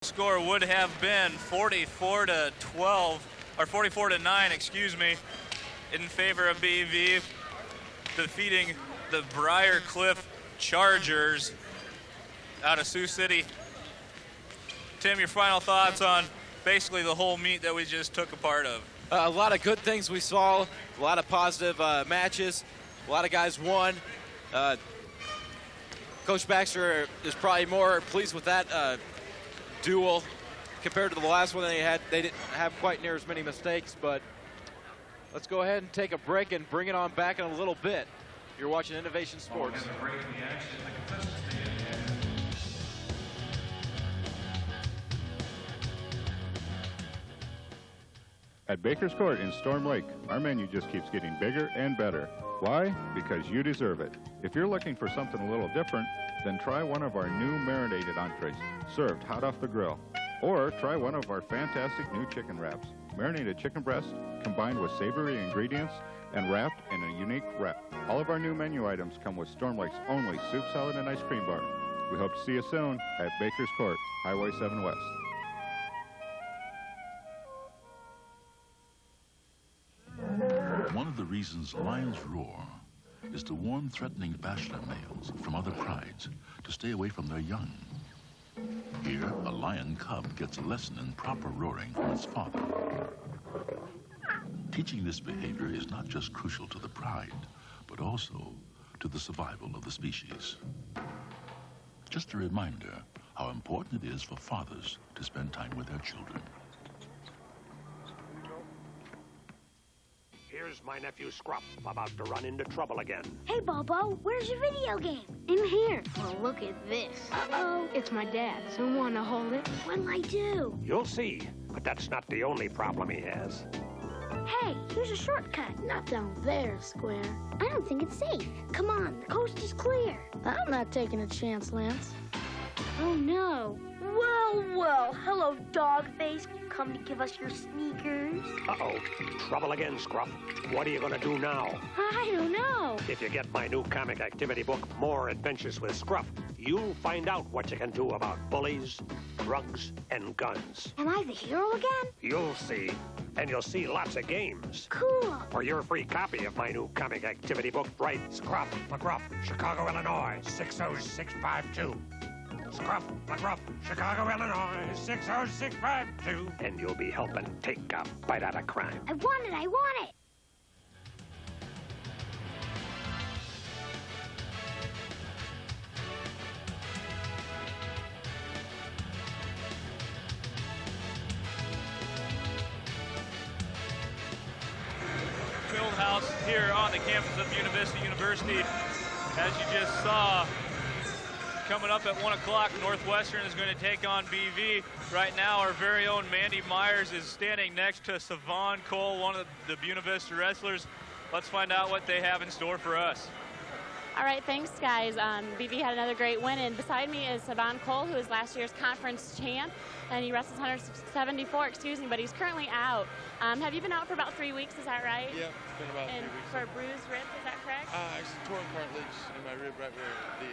Score would have been 44-12, or 44-9, excuse me, in favor of BV, defeating the Briar Cliff Chargers out of Sioux City. Tim, your final thoughts on basically the whole meet that we just took a part of? A lot of good things we saw, a lot of positive matches, a lot of guys won. Coach Baxter is probably more pleased with that duel compared to the last one they had. They didn't have quite near as many mistakes, but let's go ahead and take a break and bring it on back in a little bit. You're watching Innovation Sports. At Baker's Court in Storm Lake, our menu just keeps getting bigger and better. Why? Because you deserve it. If you're looking for something a little different, then try one of our new marinated entrees, served hot off the grill. Or try one of our fantastic new chicken wraps, marinated chicken breast combined with savory ingredients and wrapped in a unique wrap. All of our new menu items come with Storm Lake's only soup, salad, and ice cream bar. We hope to see you soon at Baker's Court, Highway 7 West. One of the reasons lions roar is to warn threatening bachelor males from other prides to stay away from their young. Here, a lion cub gets a lesson in proper roaring from its father. Teaching this behavior is not just crucial to the pride, but also to the survival of the species. Just a reminder how important it is for fathers to spend time with their children. Here's my nephew Scruff, about to run into trouble again. Hey, Bobo, where's your video game? In here. Well, look at this. Uh-oh. It's my dad, so want to hold it? What'll I do? You'll see, but that's not the only problem he has. Hey, here's a shortcut. Not down there, Square. I don't think it's safe. Come on, the coast is clear. I'm not taking a chance, Lance. Oh, no. Well, hello, Dogface. Come to give us your sneakers. Uh-oh, trouble again, Scruff. What are you gonna do now? I don't know. If you get my new comic activity book, More Adventures with Scruff, you'll find out what you can do about bullies, drugs, and guns. Am I the hero again? You'll see, and you'll see lots of games. Cool. For your free copy of my new comic activity book, write Scruff McGruff, Chicago, Illinois, 60652. Scruff McGruff, Chicago, Illinois, 60652. And you'll be helping take a bite out of crime. I want it, I want it. Field house here on the campus of Buena Vista University. As you just saw, coming up at 1 o'clock, Northwestern is going to take on BV. Right now, our very own Mandy Myers is standing next to Savon Cole, one of the Buena Vista wrestlers. Let's find out what they have in store for us. All right, thanks, guys. BV had another great win, and beside me is Savon Cole, who is last year's conference champ, and he wrestles 174, but he's currently out. Have you been out for about 3 weeks, is that right? Yeah, it's been about 3 weeks. For bruised ribs, is that correct? Actually, torn cartilage in my rib right where the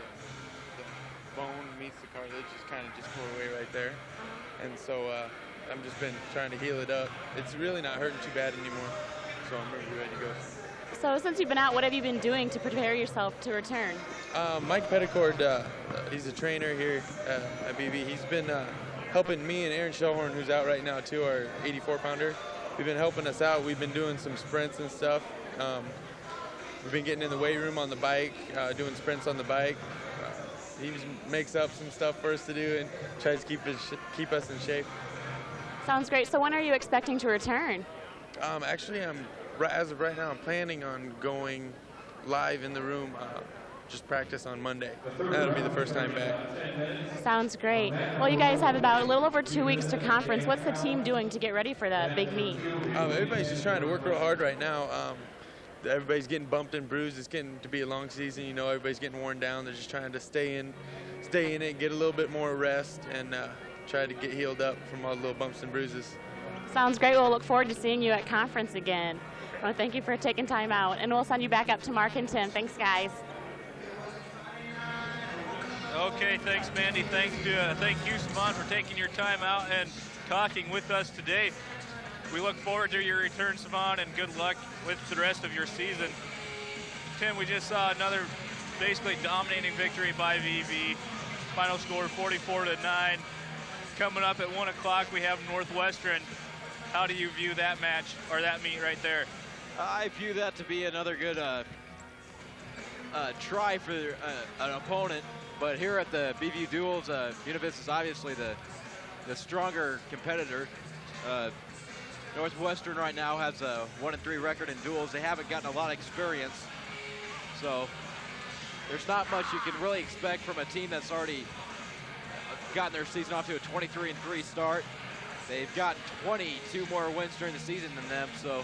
bone meets the cartilage is kind of just tore away right there. And so I've just been trying to heal it up. It's really not hurting too bad anymore, so I'm ready to go. So since you've been out, what have you been doing to prepare yourself to return? Mike Petticord, he's a trainer here at BV. He's been helping me and Aaron Shellhorn, who's out right now too, our 84-pounder. We've been helping us out. We've been doing some sprints and stuff. We've been getting in the weight room on the bike, doing sprints on the bike. He makes up some stuff for us to do and tries to keep us in shape. Sounds great. So when are you expecting to return? Actually, as of right now, I'm planning on going live in the room, just practice on Monday. That'll be the first time back. Sounds great. Well, you guys have about a little over 2 weeks to conference. What's the team doing to get ready for the big meet? Everybody's just trying to work real hard right now. Everybody's getting bumped and bruised. It's getting to be a long season. You know, everybody's getting worn down. They're just trying to stay in it, get a little bit more rest, and try to get healed up from all the little bumps and bruises. Sounds great. We'll look forward to seeing you at conference again. Well, thank you for taking time out, and we'll send you back up to Mark and Tim. Thanks, guys. Okay, thanks, Mandy. Thank you, Savon, for taking your time out and talking with us today. We look forward to your return, Savon, and good luck with the rest of your season. Tim, we just saw another basically dominating victory by VV. Final score 44-9. Coming up at 1 o'clock, we have Northwestern. How do you view that match, or that meet right there? I view that to be another good try for an opponent. But here at the BVU duels, Univista is obviously the stronger competitor. Northwestern right now has a 1-3 record in duels. They haven't gotten a lot of experience, so there's not much you can really expect from a team that's already gotten their season off to a 23-3 start. They've got 22 more wins during the season than them, so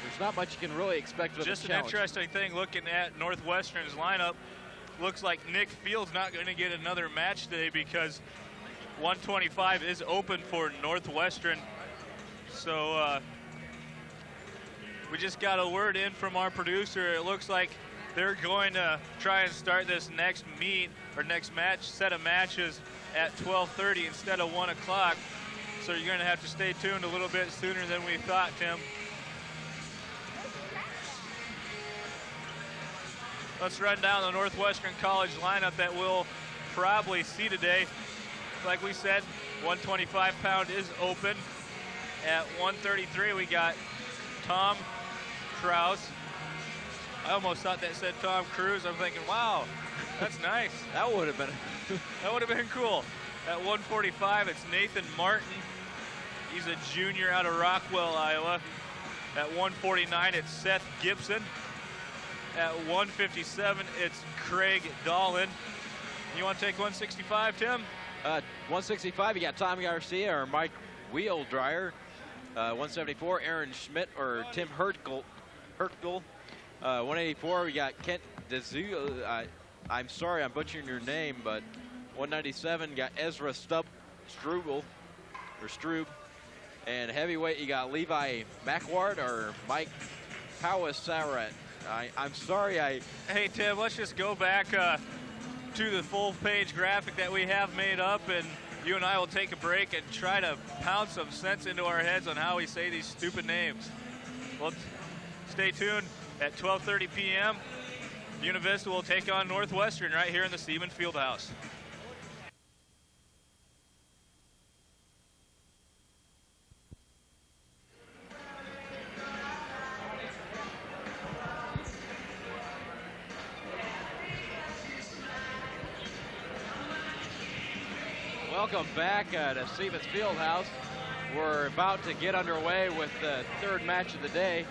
there's not much you can really expect with Just the an challenge. interesting thing looking at Northwestern's lineup. Looks like Nick Field's not going to get another match today because 125 is open for Northwestern. So we just got a word in from our producer. It looks like they're going to try and start this next meet or next match, set of matches at 12:30 instead of 1 o'clock. So you're going to have to stay tuned a little bit sooner than we thought, Tim. Let's run down the Northwestern College lineup that we'll probably see today. Like we said, 125-pound is open. At 133, we got Tom Kraus. I almost thought that said Tom Cruise. I'm thinking, wow, that's nice. That would have been That would have been cool. At 145, it's Nathan Martin. He's a junior out of Rockwell, Iowa. At 149, it's Seth Gibson. At 157, it's Craig Dolan. You want to take 165, Tim? 165, you got Tommy Garcia or Mike Wheeldryer. 174, Aaron Schmidt or Tim Hertgel. 184, we got Kent Dezu. I'm sorry I'm butchering your name, but 197, got Ezra Strube. And heavyweight, you got Levi Macward or Mike Powassaret. I'm sorry. Hey, Tim, let's just go back to the full-page graphic that we have made up, and you and I will take a break and try to pound some sense into our heads on how we say these stupid names. Well, stay tuned. At 12:30 p.m., Univista will take on Northwestern right here in the Seaman Fieldhouse. Welcome back to Seaman's Fieldhouse. We're about to get underway with the third match of the day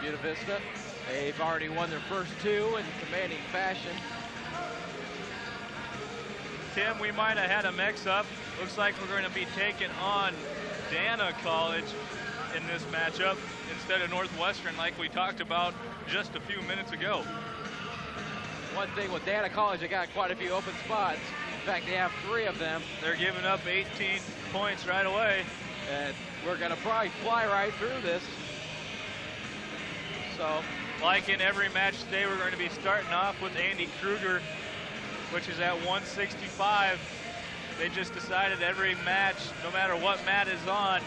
at Univista. They've already won their first two in commanding fashion. Tim, we might have had a mix-up. Looks like we're going to be taking on Dana College in this matchup instead of Northwestern like we talked about just a few minutes ago. One thing with Dana College, they got quite a few open spots. In fact, they have 3 of them. They're giving up 18 points right away. And we're going to probably fly right through this. So, like in every match today, we're going to be starting off with Andy Kruger, which is at 165. They just decided every match, no matter what mat is on,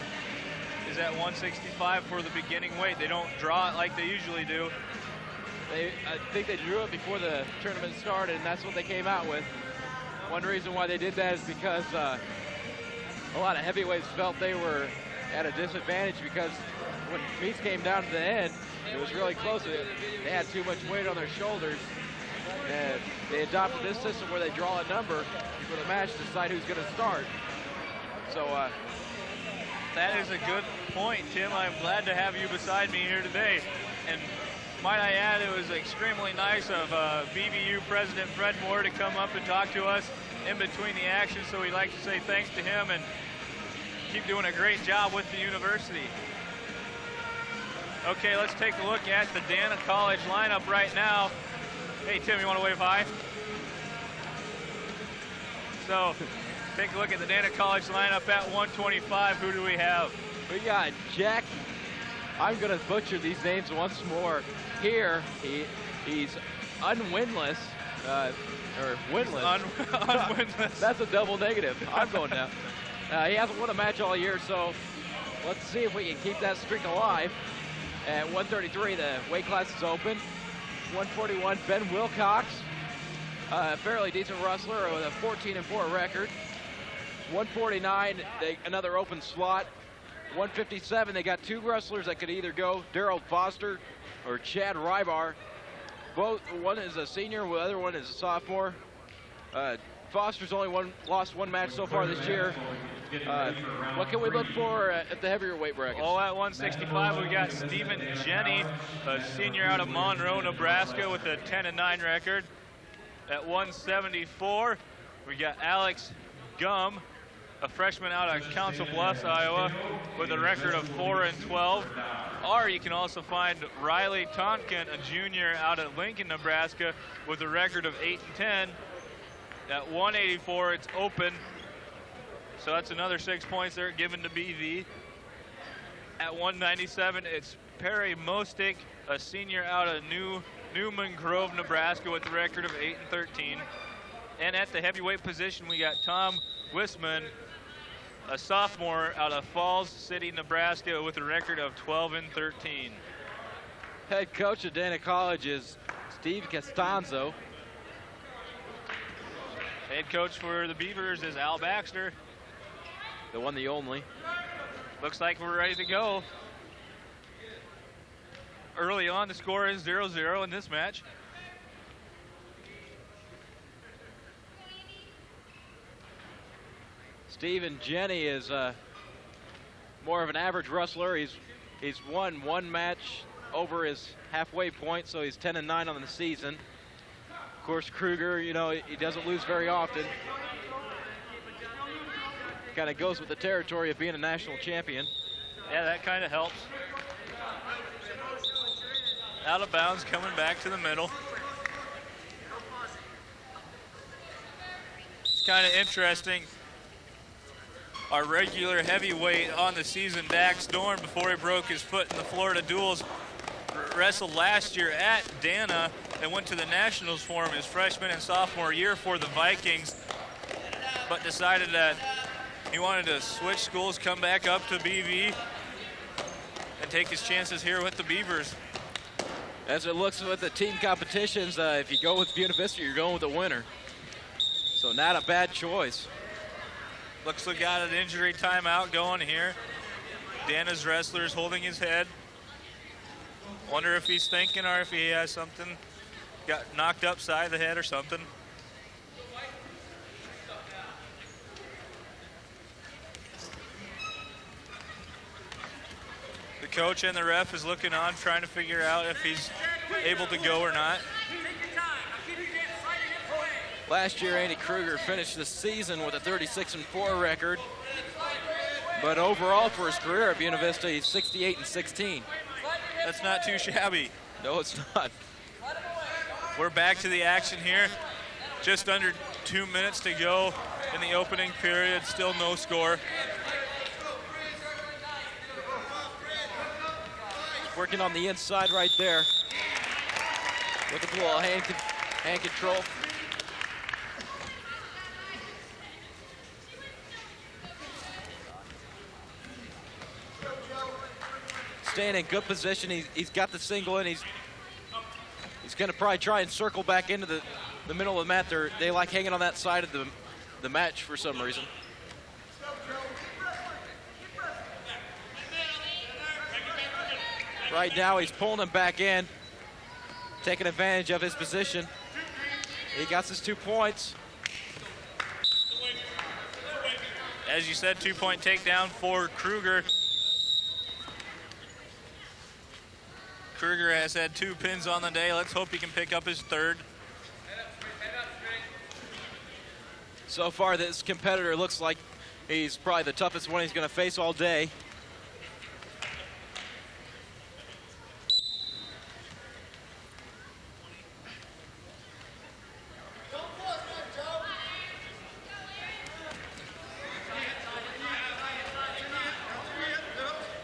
is at 165 for the beginning weight. They don't draw it like they usually do. I think they drew it before the tournament started, and that's what they came out with. One reason why they did that is because a lot of heavyweights felt they were at a disadvantage because when meets came down to the end, it was really close. They had too much weight on their shoulders. And they adopted this system where they draw a number before the match to decide who's going to start. So that is a good point, Tim. I'm glad to have you beside me here today. And might I add, it was extremely nice of BVU President Fred Moore to come up and talk to us in between the action. So we'd like to say thanks to him and keep doing a great job with the university. Okay, let's take a look at the Dana College lineup right now. Hey, Tim, you want to wave hi? So, take a look at the Dana College lineup at 125. Who do we have? We got Jack. I'm going to butcher these names once more. Here, he's unwinless. or winless. Unwinless. That's a double negative. I'm going down. He hasn't won a match all year, so let's see if we can keep that streak alive. At 133, the weight class is open. 141, Ben Wilcox, a fairly decent wrestler with a 14-4 record. 149, another open slot. 157, they got two wrestlers that could either go Daryl Foster or Chad Rybar. Both, one is a senior, the other one is a sophomore. Foster's only lost one match so far this year. What can we look for at the heavier weight brackets? Oh, at 165, we got Stephen Jenny, a senior out of Monroe, Nebraska, with a 10-9 record. At 174, we got Alex Gum, a freshman out of Council Bluffs, Iowa, with a record of 4-12. Or you can also find Riley Tonkin, a junior out of Lincoln, Nebraska, with a record of 8-10. At 184, it's open. So that's another 6 points there given to BV. At 197, it's Perry Mostik, a senior out of Newman Grove, Nebraska, with a record of 8-13. And at the heavyweight position, we got Tom Wisman, a sophomore out of Falls City, Nebraska, with a record of 12-13. Head coach at Dana College is Steve Costanzo. Head coach for the Beavers is Al Baxter. The one, the only. Looks like we're ready to go. Early on, the score is 0-0 in this match. Stephen Jenny is more of an average wrestler. He's won one match over his halfway point, so he's 10-9 on the season. Of course, Kruger, you know, he doesn't lose very often. Kind of goes with the territory of being a national champion. Yeah, that kind of helps. Out of bounds, coming back to the middle. It's kind of interesting. Our regular heavyweight on the season, Dax Dorn, before he broke his foot in the Florida Duels, wrestled last year at Dana and went to the Nationals for him his freshman and sophomore year for the Vikings, but decided that he wanted to switch schools, come back up to BV, and take his chances here with the Beavers. As it looks with the team competitions, if you go with Buena Vista, you're going with the winner. So not a bad choice. Looks like got an injury timeout going here. Dana's wrestler's holding his head. Wonder if he's thinking or if he has something, got knocked upside the head or something. The coach and the ref is looking on, trying to figure out if he's able to go or not. Last year, Andy Kruger finished the season with a 36-4 record. But overall for his career at Buena Vista, he's 68-16. That's not too shabby. No, it's not. We're back to the action here. Just under 2 minutes to go in the opening period. Still no score. Working on the inside right there. With a little hand control. Staying in good position. He's got the single in. He's going to probably try and circle back into the middle of the mat. They like hanging on that side of the match for some reason. Right now he's pulling him back in, taking advantage of his position. He got his 2 points. As you said, 2-point takedown for Kruger. Kruger has had 2 pins on the day. Let's hope he can pick up his third. So far, this competitor looks like he's probably the toughest one he's going to face all day.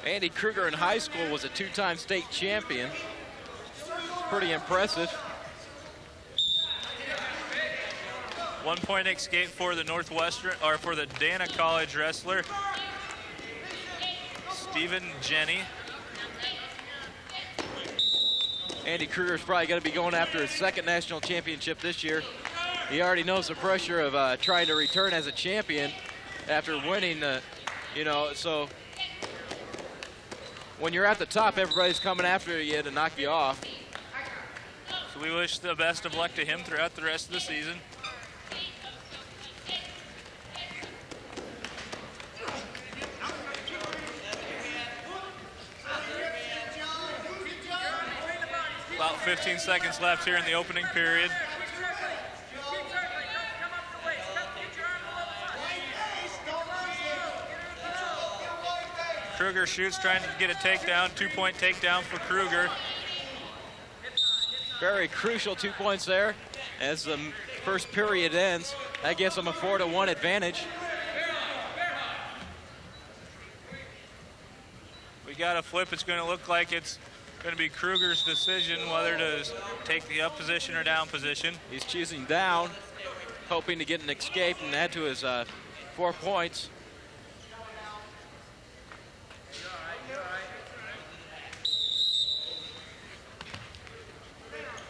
Andy Kruger in high school was a 2-time state champion. Pretty impressive. 1 point escape for the Northwestern, or for the Dana College wrestler, Stephen Jenny. Andy Kruger's probably going to be going after his second national championship this year. He already knows the pressure of trying to return as a champion after winning, so when you're at the top, everybody's coming after you to knock you off. So we wish the best of luck to him throughout the rest of the season. About 15 seconds left here in the opening period. Kruger shoots, trying to get a takedown, 2-point takedown for Kruger. Very crucial 2 points there as the first period ends. That gives them a 4-1 advantage. We got a flip. It's going to look like it's going to be Kruger's decision whether to take the up position or down position. He's choosing down, hoping to get an escape and add to his 4 points.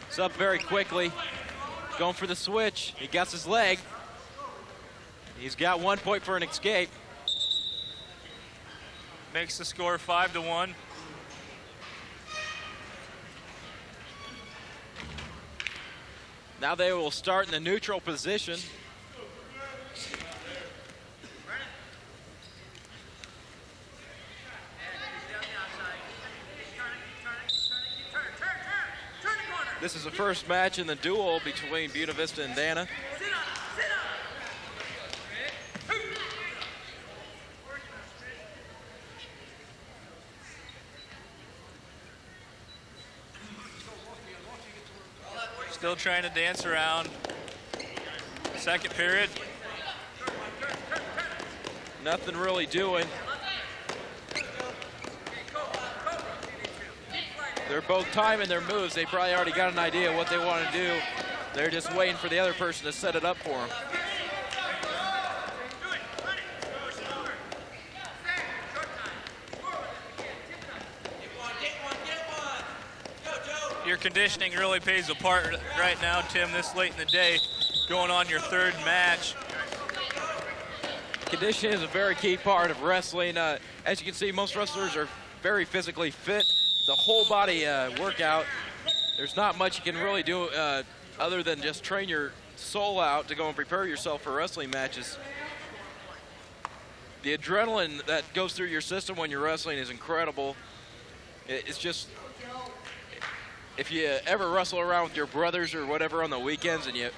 It's up very quickly. Going for the switch. He gets his leg. He's got 1 point for an escape. Makes the score 5-1. Now they will start in the neutral position. This is the first match in the duel between Buena Vista and Dana. Still trying to dance around. Second period. Nothing really doing. They're both timing their moves. They probably already got an idea of what they want to do. They're just waiting for the other person to set it up for them. Your conditioning really pays a part right now, Tim, this late in the day, going on your third match. Conditioning is a very key part of wrestling. As you can see, most wrestlers are very physically fit. The whole body workout. There's not much you can really do other than just train your soul out to go and prepare yourself for wrestling matches. The adrenaline that goes through your system when you're wrestling is incredible. It's just, if you ever wrestle around with your brothers or whatever on the weekends and you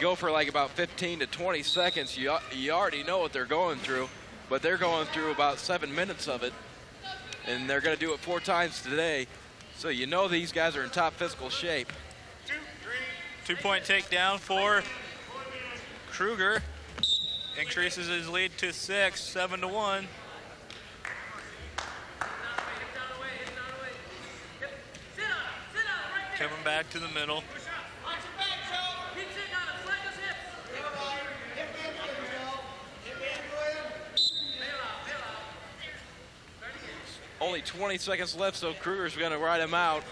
go for like about 15 to 20 seconds, you already know what they're going through, but they're going through about 7 minutes of it, and they're going to do it 4 times today. So you know these guys are in top physical shape. 2-point takedown for Kruger. Increases his lead to 6, 7-1. Coming back to the middle. Only 20 seconds left, so Kruger's going to ride him out.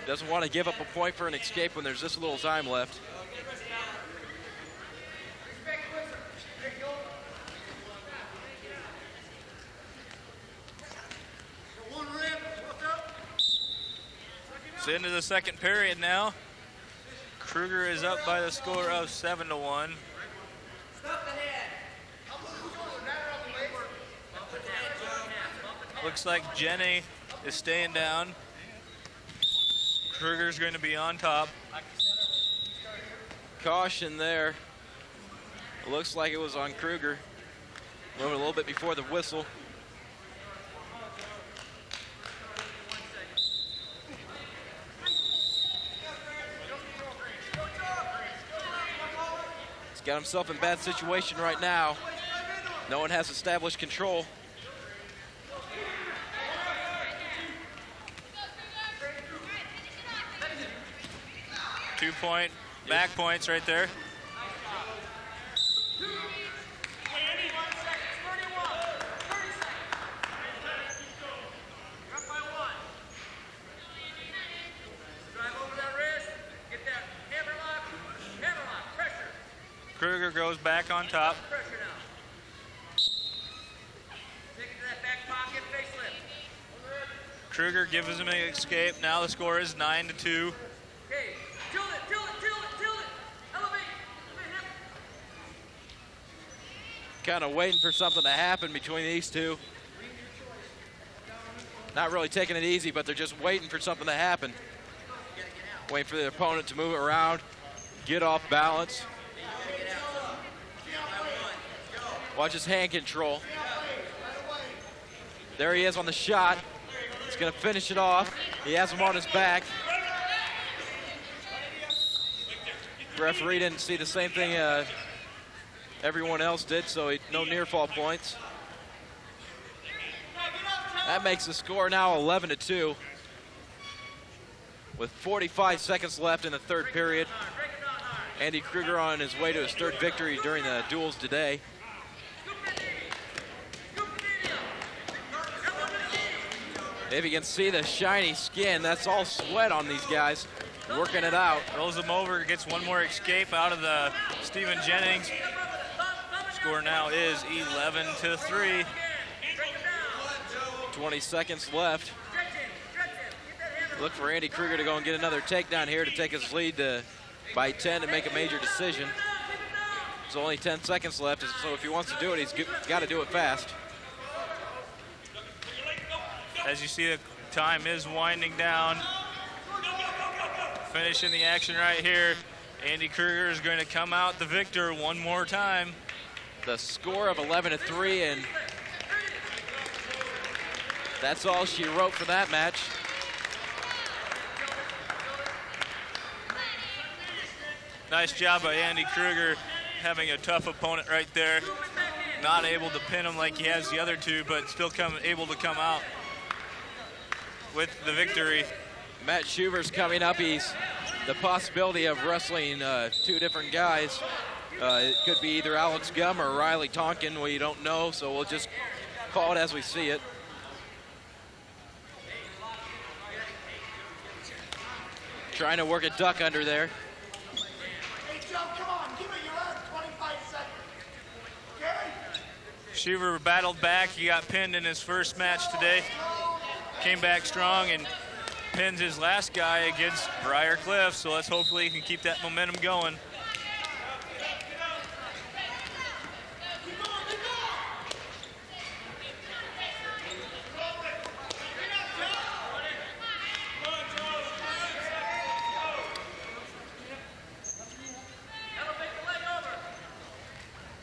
Doesn't want to give up a point for an escape when there's this little time left. It's into the second period now. Kruger is up by the score of 7-1. Looks like Jenny is staying down. Kruger's going to be on top. Caution there. It looks like it was on Kruger. Moving a little bit before the whistle. He's got himself in a bad situation right now. No one has established control. Two-point back points right there. goes back on top. Kruger gives him an escape. Now the score is 9-2. Kind of waiting for something to happen between these two. Not really taking it easy, but they're just waiting for something to happen. Waiting for the opponent to move it around, get off balance. Watch his hand control. There he is on the shot. He's gonna finish it off. He has him on his back. The referee didn't see the same thing everyone else did, so no near fall points. That makes the score now 11-2. With 45 seconds left in the third period. Andy Kruger on his way to his third victory during the duels today. If you can see the shiny skin, that's all sweat on these guys, working it out. Rolls him over, gets one more escape out of the Stephen Jennings. Score now is 11-3. 20 seconds left. Look for Andy Kruger to go and get another takedown here to take his lead by 10 and make a major decision. There's only 10 seconds left, so if he wants to do it, he's got to do it fast. As you see, the time is winding down. Finishing the action right here. Andy Kruger is going to come out the victor one more time. The score of 11-3, and that's all she wrote for that match. Nice job by Andy Kruger, having a tough opponent right there. Not able to pin him like he has the other two, but still able to come out with the victory. Matt Schuver's coming up. He's the possibility of wrestling two different guys. It could be either Alex Gum or Riley Tonkin. We don't know, so we'll just call it as we see it. Trying to work a duck under there. Hey, Joe, come on, give it your last 25 seconds. Okay? Schuver battled back. He got pinned in his first match today. Came back strong and pins his last guy against Briar Cliff, so let's hopefully he can keep that momentum going.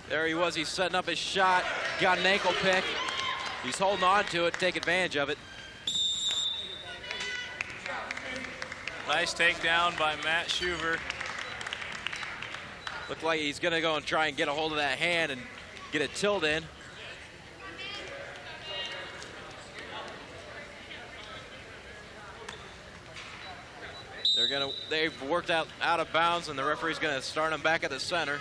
There he was, he's setting up his shot, got an ankle pick. He's holding on to it, take advantage of it. Nice takedown by Matt Schuver. Looked like he's gonna go and try and get a hold of that hand and get a tilt in. They've worked out of bounds, and the referee's gonna start them back at the center.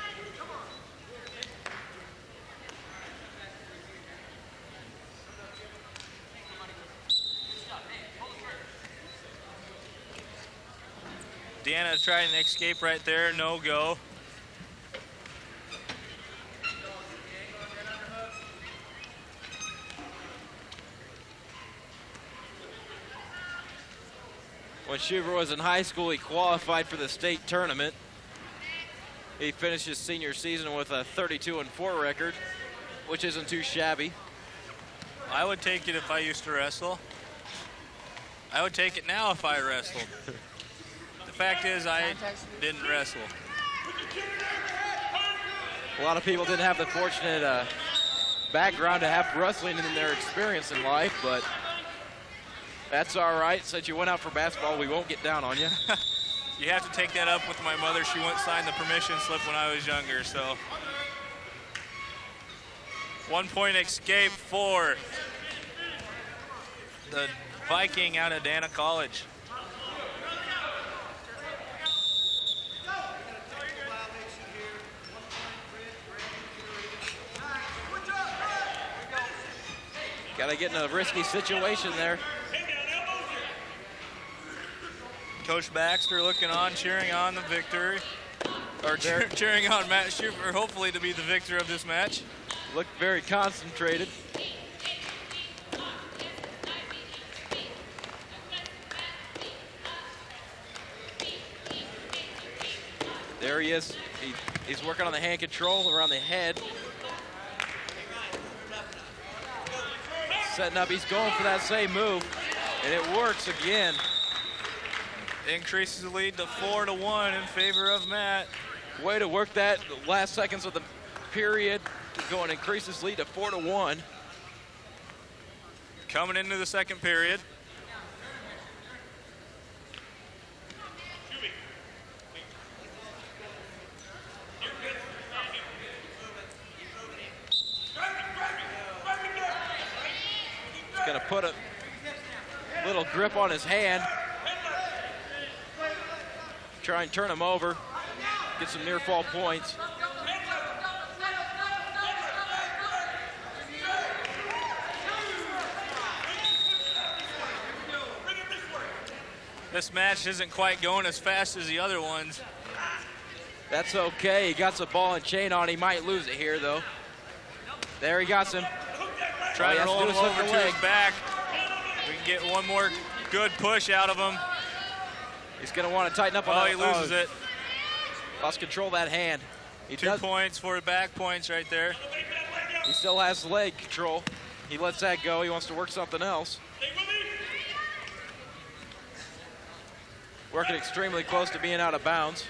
Deanna trying to escape right there, no go. When Schuver was in high school, he qualified for the state tournament. He finished his senior season with a 32-4 record, which isn't too shabby. I would take it if I used to wrestle. I would take it now if I wrestled. The fact is, I didn't wrestle. A lot of people didn't have the fortunate background to have wrestling in their experience in life, but that's all right. Since you went out for basketball, we won't get down on you. You have to take that up with my mother. She wouldn't sign the permission slip when I was younger, so. 1 point escape for the Viking out of Dana College. Got to get in a risky situation there. Coach Baxter looking on, cheering on the victory. are cheering on Matt Schuber, hopefully to be the victor of this match. Looked very concentrated. There he is. He's working on the hand control around the head. Setting up, he's going for that same move, and it works again. Increases the lead to 4-1 in favor of Matt. Way to work that last seconds of the period to go and increase his lead to 4-1. Coming into the second period. He's gonna put a little grip on his hand. Try and turn him over, get some near fall points. This match isn't quite going as fast as the other ones. That's okay, he got the ball and chain on. He might lose it here though. There he got him. Trying to roll him over to leg. his back. We can get one more good push out of him. He's gonna want to tighten up on Oh, that. he loses it. Lost control of that hand. He 2 points for back points right there. He still has leg control. He lets that go. He wants to work something else. Working extremely close to being out of bounds.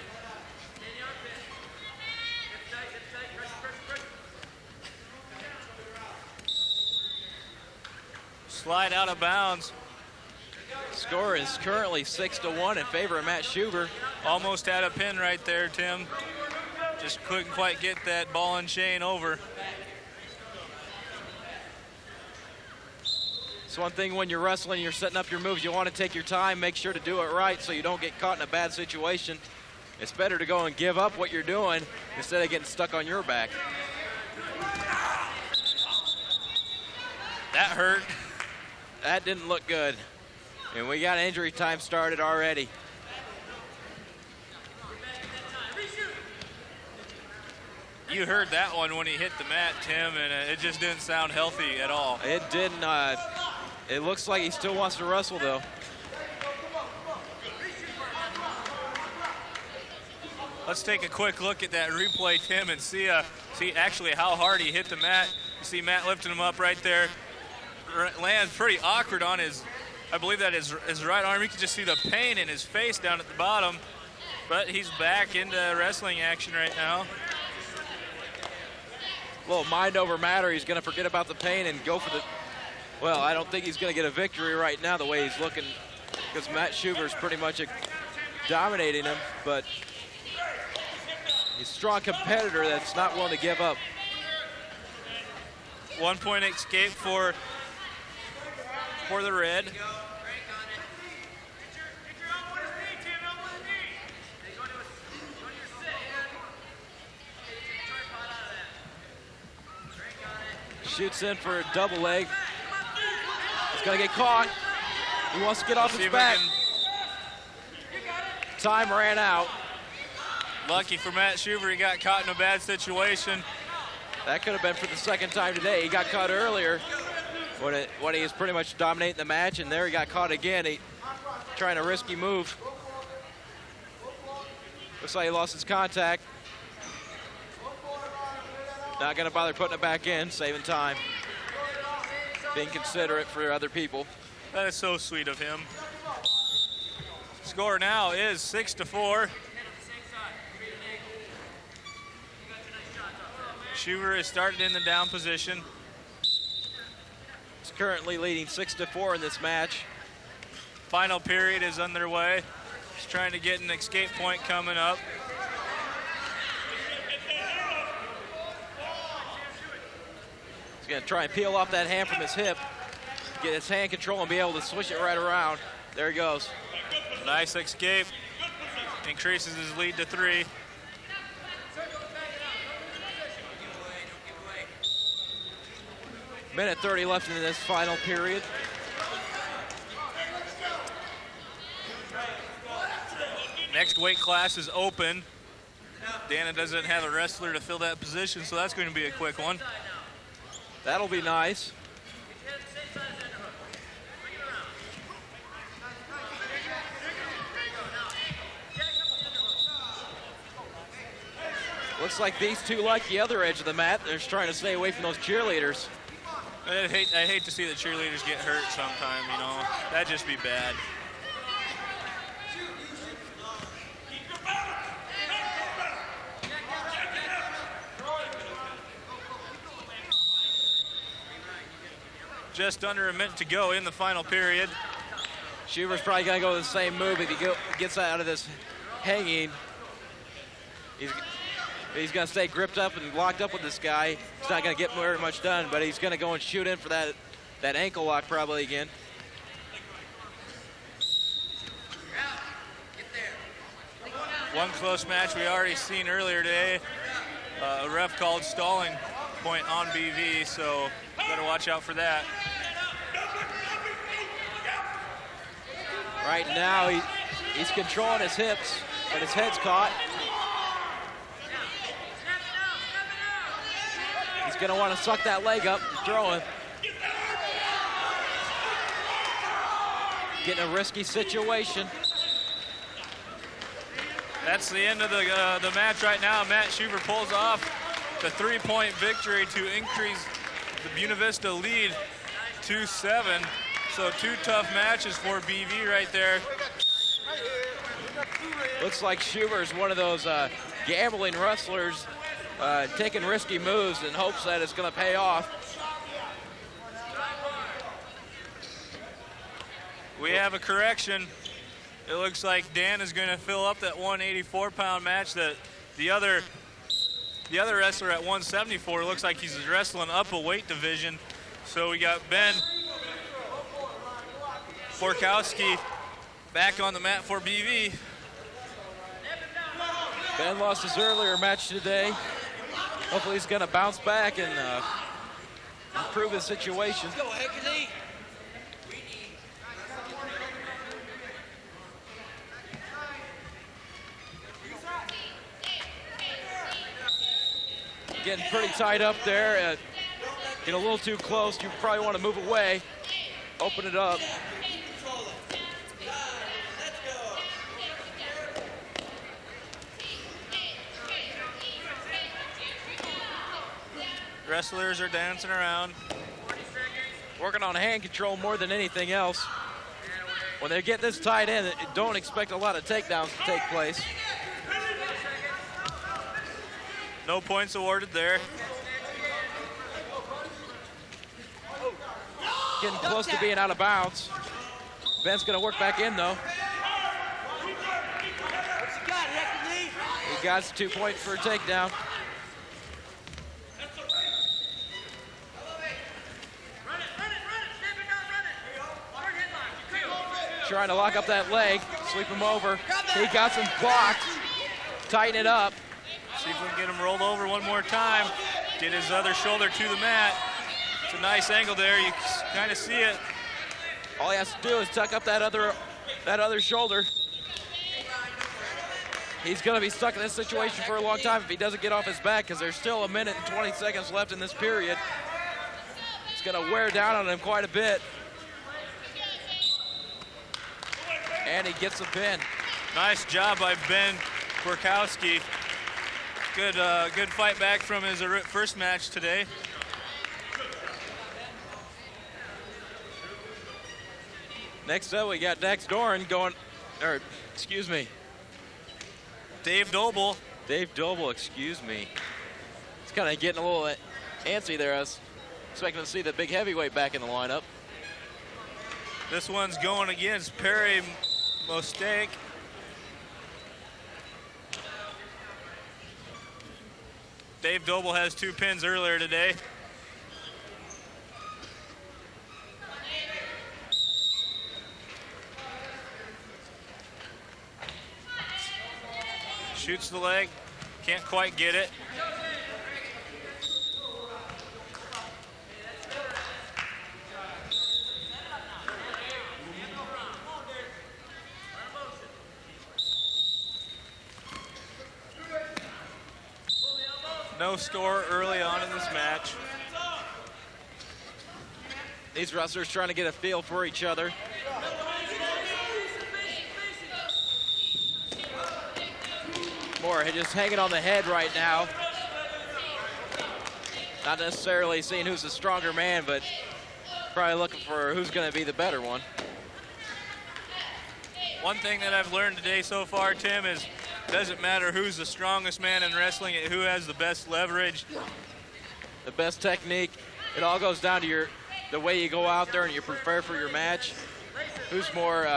Slide out of bounds. Score is currently 6-1 in favor of Matt Schuber. Almost had a pin right there, Tim. Just couldn't quite get that ball and chain over. It's one thing when you're wrestling, you're setting up your moves, you want to take your time, make sure to do it right so you don't get caught in a bad situation. It's better to go and give up what you're doing instead of getting stuck on your back. That hurt. That didn't look good. And we got injury time started already. You heard that one when he hit the mat, Tim, and it just didn't sound healthy at all. It didn't. It looks like he still wants to wrestle, though. Let's take a quick look at that replay, Tim, and see actually how hard he hit the mat. You see Matt lifting him up right there. Lands pretty awkward on his, I believe that is his right arm. You can just see the pain in his face down at the bottom. But he's back into wrestling action right now. A little mind over matter. He's going to forget about the pain and go for the... Well, I don't think he's going to get a victory right now the way he's looking, because Matt Schuber's pretty much dominating him, but he's a strong competitor that's not willing to give up. 1 point escape for the red. Shoots in for a double leg. He's gonna get caught. He wants to get off his back. Time ran out. Lucky for Matt Schuber, he got caught in a bad situation. That could have been for the second time today. He got caught earlier when he was pretty much dominating the match, and there he got caught again. He trying a risky move. Looks like he lost his contact. Not gonna bother putting it back in, saving time. Being considerate for other people. That is so sweet of him. Score now is 6-4. Schuber is starting in the down position. He's currently leading 6-4 in this match. Final period is underway. He's trying to get an escape point coming up. He's gonna try and peel off that hand from his hip, get his hand control and be able to switch it right around. There he goes. Nice escape. Increases his lead to 3. Minute 30 left in this final period. Next weight class is open. Dana doesn't have a wrestler to fill that position, so that's going to be a quick one. That'll be nice. Looks like these two like the other edge of the mat. They're just trying to stay away from those cheerleaders. I hate to see the cheerleaders get hurt sometime, you know. That'd just be bad. Just under a minute to go in the final period. Schuber's probably going to go with the same move if he gets out of this hanging. He's going to stay gripped up and locked up with this guy. He's not going to get very much done, but he's going to go and shoot in for that ankle lock probably again. One close match we already seen earlier today. A ref called stalling point on BV, so better watch out for that. Right now, he's controlling his hips, but his head's caught. He's going to want to suck that leg up and throw him. Getting a risky situation. That's the end of the match right now. Matt Schuber pulls off the 3-point victory to increase the Buena Vista lead to 7. So 2 tough matches for BV right there. Looks like Schuber's one of those gambling wrestlers taking risky moves in hopes that it's going to pay off. We have a correction. It looks like Dan is going to fill up that 184-pound match. That the other wrestler at 174 looks like he's wrestling up a weight division. So we got Ben Borkowski back on the mat for BV. Ben lost his earlier match today. Hopefully he's going to bounce back and improve his situation. Getting pretty tight up there. Get a little too close. You probably want to move away. Open it up. Wrestlers are dancing around. Working on hand control more than anything else. When they get this tight in, don't expect a lot of takedowns to take place. No points awarded there. Getting close to being out of bounds. Ben's going to work back in, though. He got 2 points for a takedown. Trying to lock up that leg, sweep him over. He got some blocks. Tighten it up. See if we can get him rolled over one more time. Get his other shoulder to the mat. It's a nice angle there. You kind of see it. All he has to do is tuck up that other shoulder. He's going to be stuck in this situation for a long time if he doesn't get off his back, because there's still 1 minute and 20 seconds left in this period. It's going to wear down on him quite a bit. And he gets a pin. Nice job by Ben Borkowski. Good fight back from his first match today. Next up, we got Dax Doran going, or excuse me, Dave Doble. Dave Doble, excuse me. It's kind of getting a little antsy there. I was expecting to see the big heavyweight back in the lineup. This one's going against Perry Mostake. Dave Doble has 2 pins earlier today. Shoots the leg, can't quite get it. no score early on in this match. These wrestlers trying to get a feel for each other. Moore just hanging on the head right now. Not necessarily seeing who's the stronger man, but probably looking for who's going to be the better one. One thing that I've learned today so far, Tim, is it doesn't matter who's the strongest man in wrestling, who has the best leverage. The best technique. It all goes down to the way you go out there and you prepare for your match. Who's more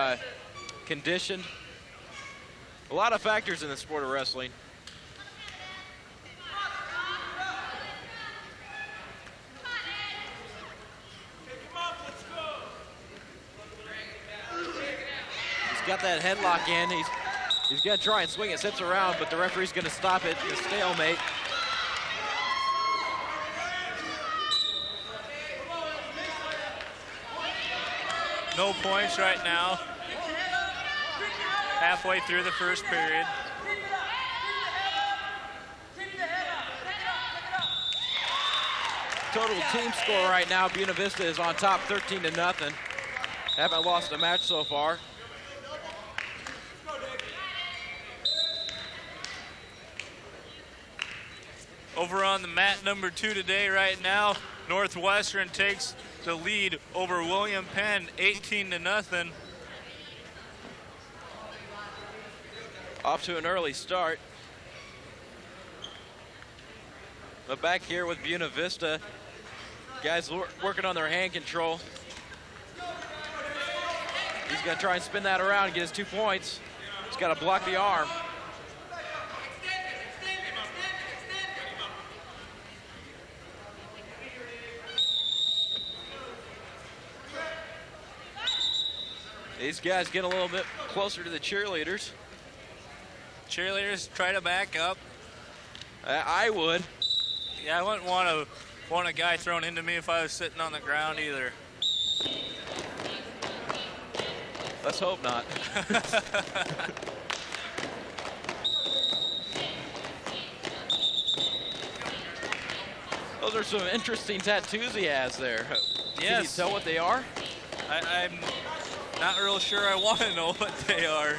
conditioned. A lot of factors in the sport of wrestling. He's got that headlock in. He's going to try and swing it, sits around, but the referee's going to stop it in a stalemate. No points right now. Halfway through the first period. Total team score right now, Buena Vista is on top 13-0. Haven't lost a match so far. Over on the mat number 2 today right now, Northwestern takes the lead over William Penn, 18-0. Off to an early start. But back here with Buena Vista, guys working on their hand control. He's gonna try and spin that around and get his 2 points. He's gotta block the arm. These guys get a little bit closer to the cheerleaders. Cheerleaders try to back up. I would. Yeah, I wouldn't want a guy thrown into me if I was sitting on the ground either. Let's hope not. Those are some interesting tattoos he has there. Yes. Can you tell what they are? I'm not real sure I want to know what they are.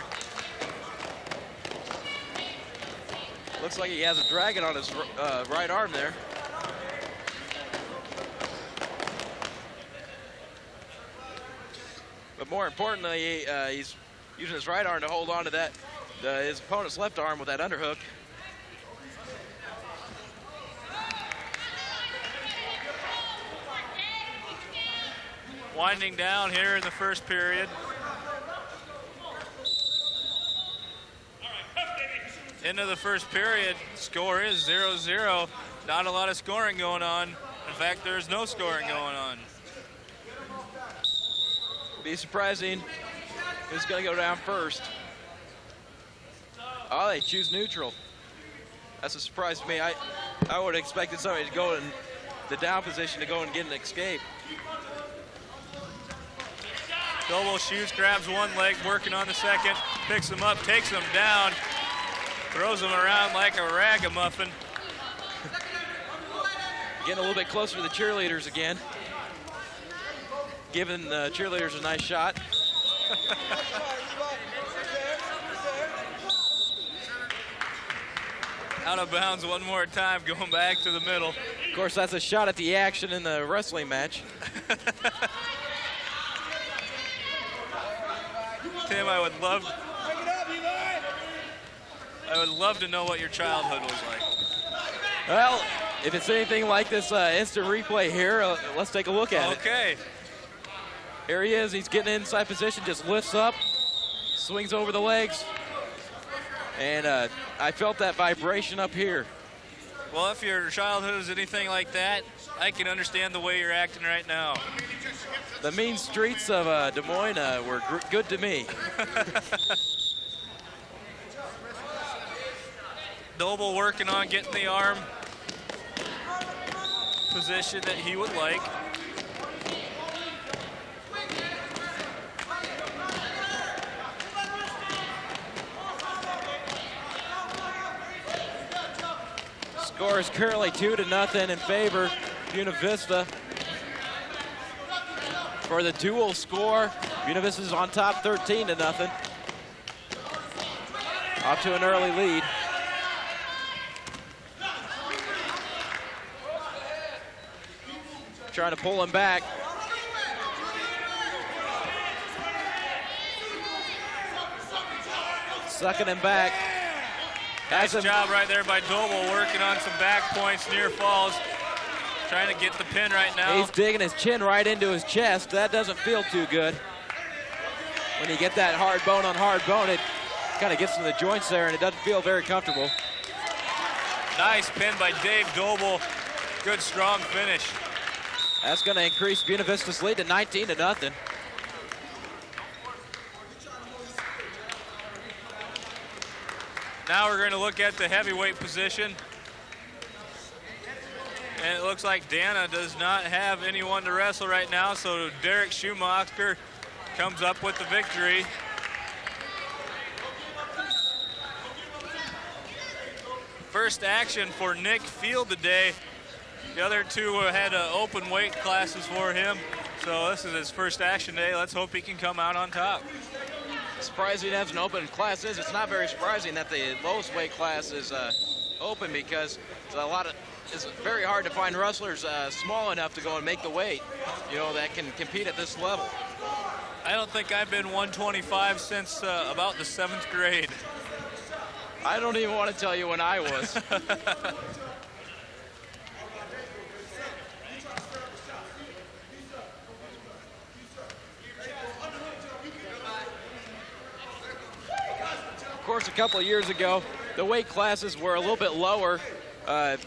Looks like he has a dragon on his right arm there. But more importantly, he's using his right arm to hold on to that his opponent's left arm with that underhook. Winding down here in the first period. Into the first period, score is 0-0. Not a lot of scoring going on. In fact, there's no scoring going on. Be surprising who's going to go down first. Oh, they choose neutral. That's a surprise to me. I would have expected somebody to go in the down position to go and get an escape. Doble shoots, grabs one leg, working on the second, picks him up, takes him down, throws him around like a ragamuffin. Getting a little bit closer to the cheerleaders again. Giving the cheerleaders a nice shot. Out of bounds one more time, going back to the middle. Of course, that's a shot at the action in the wrestling match. Tim, I would love to know what your childhood was like. Well, if it's anything like this instant replay here, let's take a look at it. Okay. Here he is. He's getting inside position, just lifts up, swings over the legs. And I felt that vibration up here. Well, if your childhood is anything like that, I can understand the way you're acting right now. The mean streets of Des Moines were good to me. Doble working on getting the arm position that he would like. Score is currently 2-0 in favor of Buena Vista. For the dual score, Buena Vista is on top 13-0. Off to an early lead. Trying to pull him back. Sucking him back. Nice job right there by Doble, working on some back points, near falls. Trying to get the pin right now. He's digging his chin right into his chest. That doesn't feel too good. When you get that hard bone on hard bone, it kind of gets to the joints there, and it doesn't feel very comfortable. Nice pin by Dave Doble. Good, strong finish. That's going to increase Buena Vista's lead to 19-0. Now we're going to look at the heavyweight position. And it looks like Dana does not have anyone to wrestle right now, so Derek Schumacher comes up with the victory. First action for Nick Field today. The other two had open weight classes for him, so this is his first action day. Let's hope he can come out on top. Surprising he has an open class is. It's not very surprising that the lowest weight class is open, because it's very hard to find wrestlers small enough to go and make the weight, that can compete at this level. I don't think I've been 125 since about the 7th grade. I don't even want to tell you when I was. Of course, a couple of years ago, the weight classes were a little bit lower. The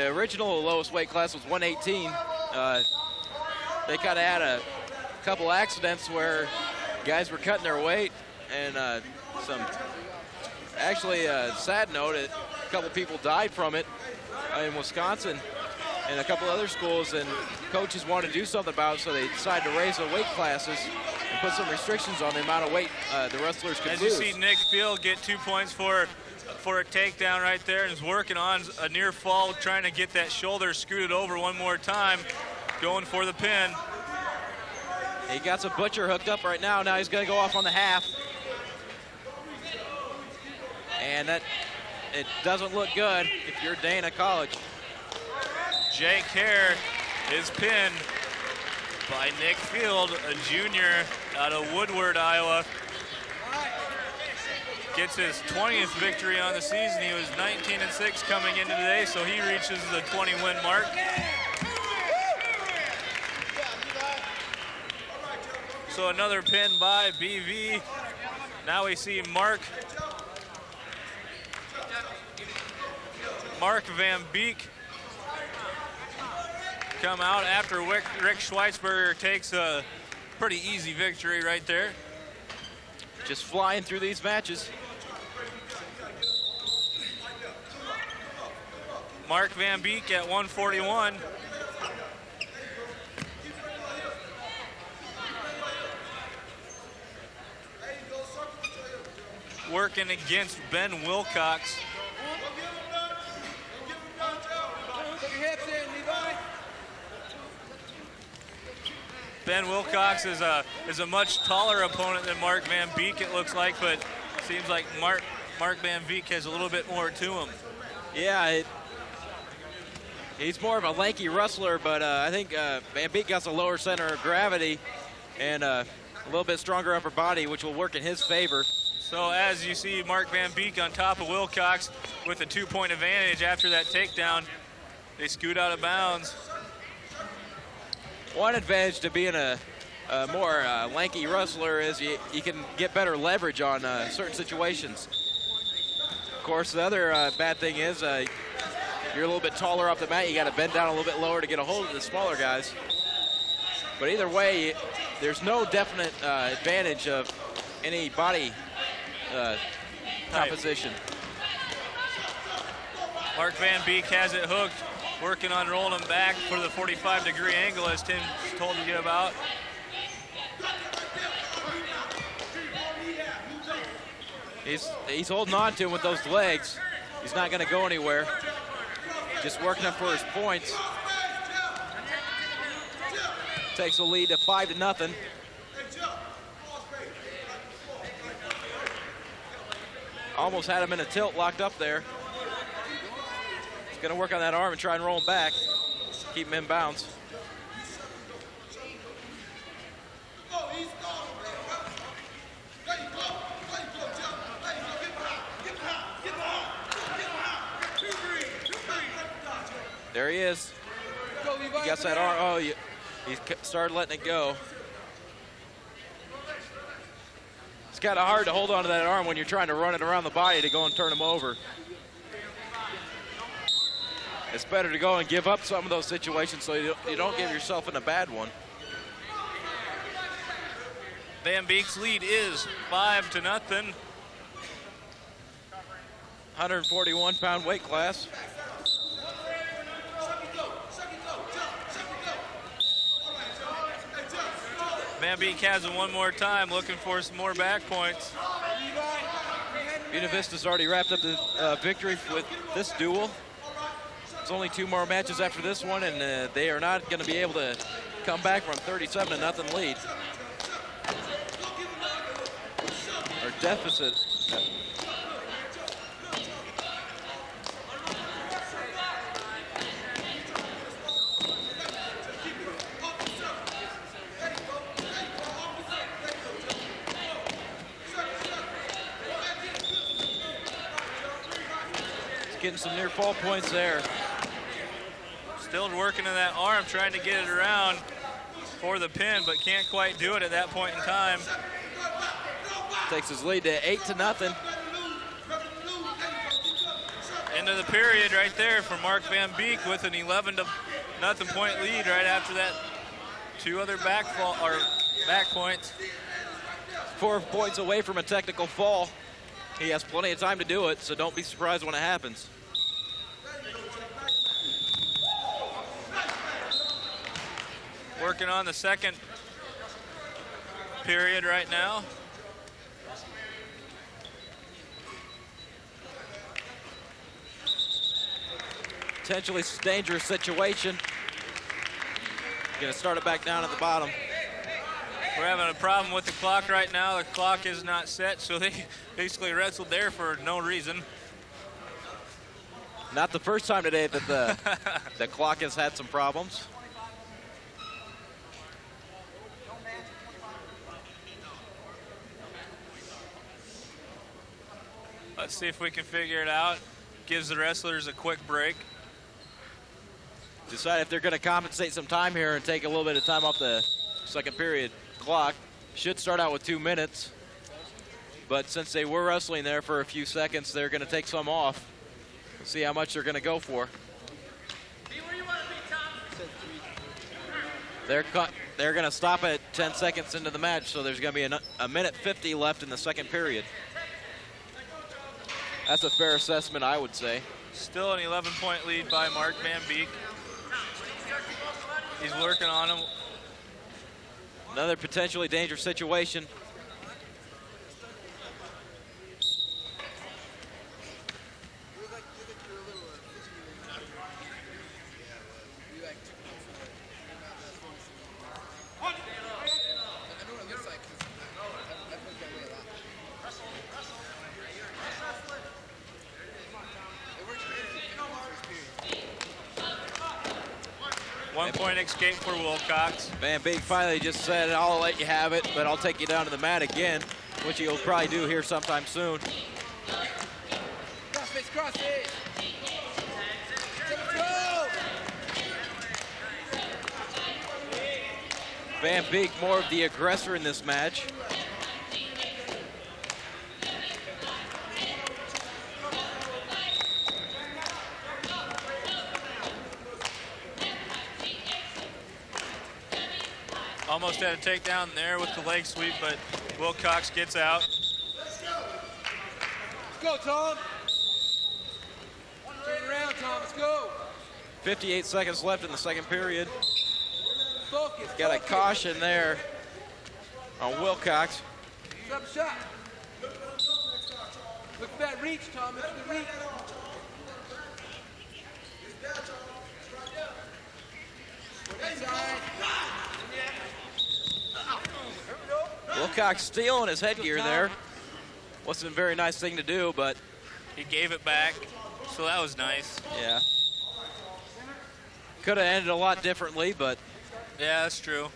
original lowest weight class was 118. They kind of had a couple accidents where guys were cutting their weight, and actually, sad note, a couple people died from it in Wisconsin and a couple other schools, and coaches wanted to do something about it, so they decided to raise the weight classes and put some restrictions on the amount of weight the wrestlers could lose. As you see Nick Field get 2 points for a takedown right there, and is working on a near fall, trying to get that shoulder scooted over one more time, going for the pin. He got some butcher hooked up right now. Now he's going to go off on the half. And it doesn't look good if you're Dana College. Jake Hare is pinned by Nick Field, a junior out of Woodward, Iowa. Gets his 20th victory on the season. He was 19-6 coming into today, so he reaches the 20-win mark. So another pin by BV. Now we see Mark Van Beek come out after Rick Schweizberger takes a pretty easy victory right there. Just flying through these matches. Mark Van Beek at 141. Working against Ben Wilcox. Ben Wilcox is a much taller opponent than Mark Van Beek, it looks like, but seems like Mark Van Beek has a little bit more to him. Yeah, he's more of a lanky wrestler, but I think Van Beek got a lower center of gravity and a little bit stronger upper body, which will work in his favor. So as you see Mark Van Beek on top of Wilcox with a 2-point advantage after that takedown, they scoot out of bounds. One advantage to being a more lanky wrestler is you can get better leverage on certain situations. Of course, the other bad thing is you're a little bit taller off the mat. You got to bend down a little bit lower to get a hold of the smaller guys. But either way, there's no definite advantage of any body composition. Mark Van Beek has it hooked, working on rolling him back for the 45-degree angle, as Tim told you about. He's holding on to him with those legs. He's not going to go anywhere. just working him for his points. Takes the lead to 5-0. Almost had him in a tilt, locked up there. He's gonna work on that arm and try and roll him back. Keep him in bounds. There he is. He gets that arm. Oh, he started letting it go. It's kind of hard to hold on to that arm when you're trying to run it around the body to go and turn him over. It's better to go and give up some of those situations so you don't get yourself in a bad one. Van Beek's lead is 5-0. 141-pound weight class. Van Beek has it one more time, looking for some more back points. Buena Vista's already wrapped up the victory with this duel. There's only 2 more matches after this one, and they are not going to be able to come back from 37-0 lead. Or deficit. Getting some near fall points there. Still working in that arm, trying to get it around for the pin, but can't quite do it at that point in time. Takes his lead to 8-0. Into the period right there for Mark Van Beek with an 11-0 point lead right after that. 2 other back points. 4 points away from a technical fall. He has plenty of time to do it, so don't be surprised when it happens. Working on the second period right now. Potentially dangerous situation. Gonna start it back down at the bottom. We're having a problem with the clock right now. The clock is not set, so they basically wrestled there for no reason. Not the first time today that the clock has had some problems. Let's see if we can figure it out. Gives the wrestlers a quick break. Decide if they're going to compensate some time here and take a little bit of time off the second period clock. Should start out with 2 minutes. But since they were wrestling there for a few seconds, they're going to take some off. We'll see how much they're going to go for. They're going to stop at 10 seconds into the match, so there's going to be a minute 50 left in the second period. That's a fair assessment, I would say. Still an 11-point lead by Mark Van Beek. He's working on him. Another potentially dangerous situation. One-point escape for Wilcox. Van Beek finally just said, I'll let you have it, but I'll take you down to the mat again, which he'll probably do here sometime soon. Van Beek more of the aggressor in this match. Almost had a takedown there with the leg sweep, but Wilcox gets out. Let's go, Tom. Turn around, Tom. Let's go. 58 seconds left in the second period. Focus. Got a caution there on Wilcox. Drop shot. Look for that reach, Tom. Look for the reach. Wilcox stealing his headgear there. Wasn't a very nice thing to do, but he gave it back, so that was nice. Yeah. Could have ended a lot differently, but. Yeah, that's true.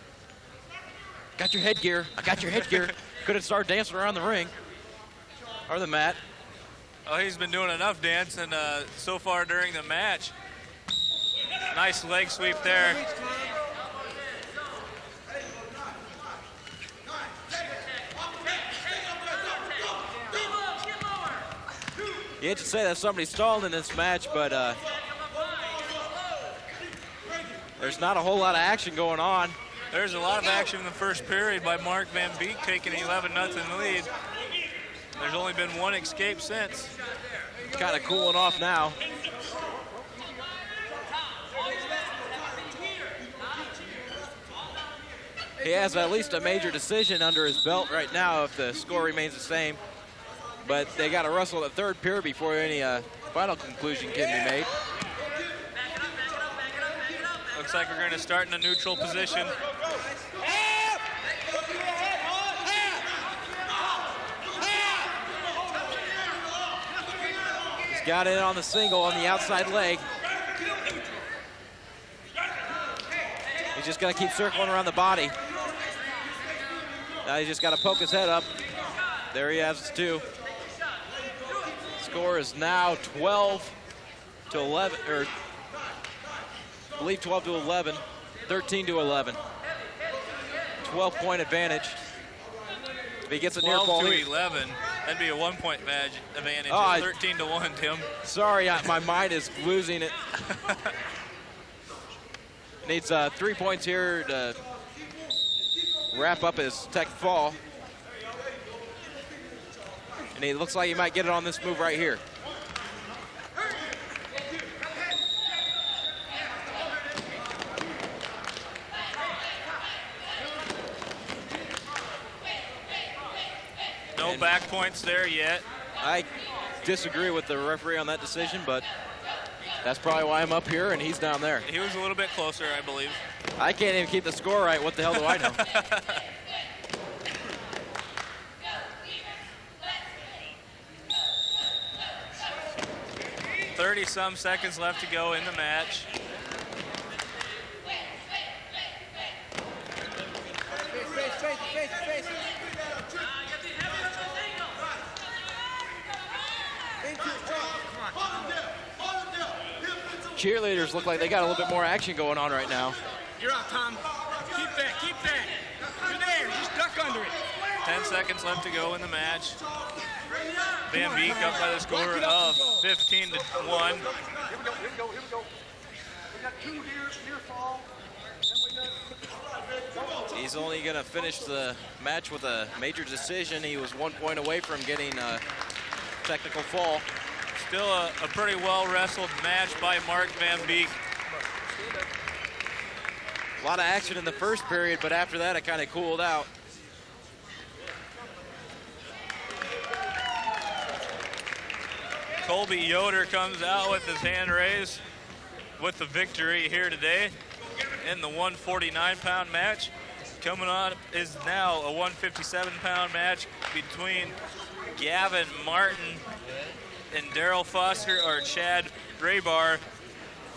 Got your headgear. I got your headgear. Could have started dancing around the ring or the mat. Oh, he's been doing enough dancing so far during the match. Nice leg sweep there. You hate to say that somebody stalled in this match, but there's not a whole lot of action going on. There's a lot of action in the first period by Mark Van Beek taking 11-0 lead. There's only been one escape since. Kind of cooling off now. He has at least a major decision under his belt right now if the score remains the same. But they got to wrestle the third period before any final conclusion can be made. Looks like we're going to start in a neutral position. He's got it on the single on the outside leg. He's just going to keep circling around the body. Now he's just got to poke his head up. There he has two. Score is now 12 to 11, or I believe 12 to 11, 13 to 11. 12-point advantage. If he gets a near fall 12 here. to 11. That'd be a 1-point advantage. Oh, 13 to 1, Tim. Sorry, my mind is losing it. Needs 3 points here to wrap up his tech fall. And he looks like he might get it on this move right here. No back points there yet. I disagree with the referee on that decision, but that's probably why I'm up here and he's down there. He was a little bit closer, I believe. I can't even keep the score right. What the hell do I know? 30-some seconds left to go in the match. Cheerleaders look like they got a little bit more action going on right now. You're out, Tom. Keep that, keep that. You're there, just duck under it. 10 seconds left to go in the match. Van Beek up by the score of 15 to 1. Here we go. We got two near fall. He's only going to finish the match with a major decision. He was 1 point away from getting a technical fall. Still a pretty well-wrestled match by Mark Van Beek. A lot of action in the first period, but after that, it kind of cooled out. Colby Yoder comes out with his hand raised with the victory here today in the 149-pound match. Coming on is now a 157-pound match between Gavin Martin and Daryl Foster, or Chad Raybar,